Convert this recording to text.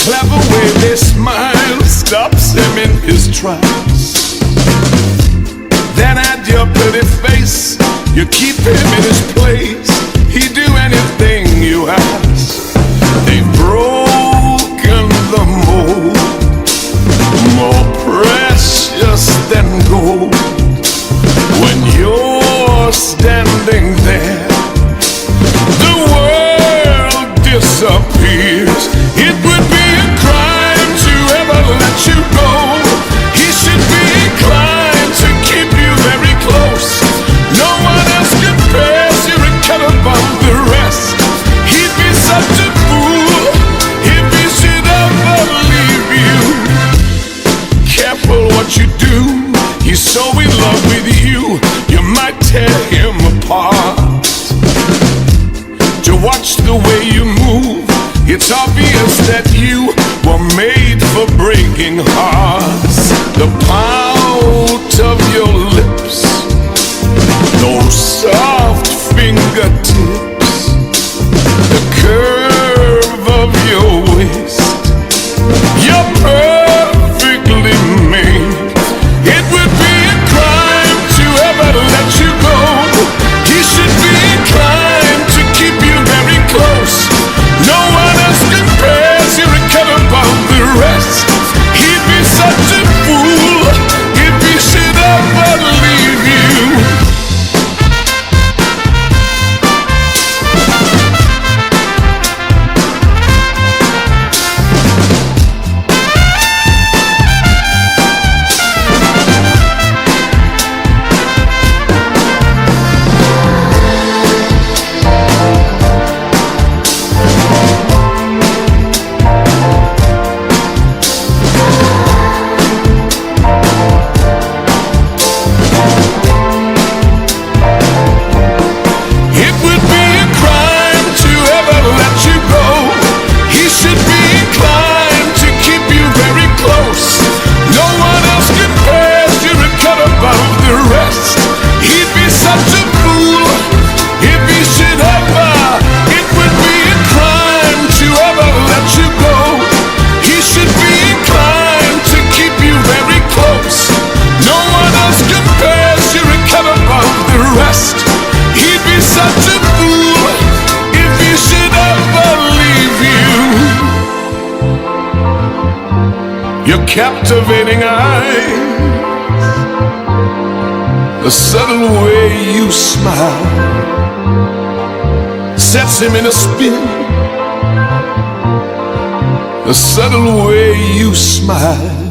clever way they smile stops him in his tracks. Then at your pretty face, you keep him in his place. He'd do anything you ask. They've broken the mold, more precious than gold. When you're standing there, the world disappears. It would be a crime to ever let you go. He should be inclined to keep you very close. No one else compares. You're a cut above the rest. He'd be such a fool if he should ever leave you. Careful what you do. He's so in love with you, you might tear him apart. To watch the way you move, it's obvious that you were made for breaking hearts. The pout of your lips, those soft fingertips, the curve of your waist, you're perfectly made. It would be a crime to ever let you go. He should be inclined to keep you very close. No one else compares. You're a cut above the rest. He'd be such a fool if he should ever leave you. Your captivating eyes, the subtle way you smile, sets him in a spin. The subtle way you smile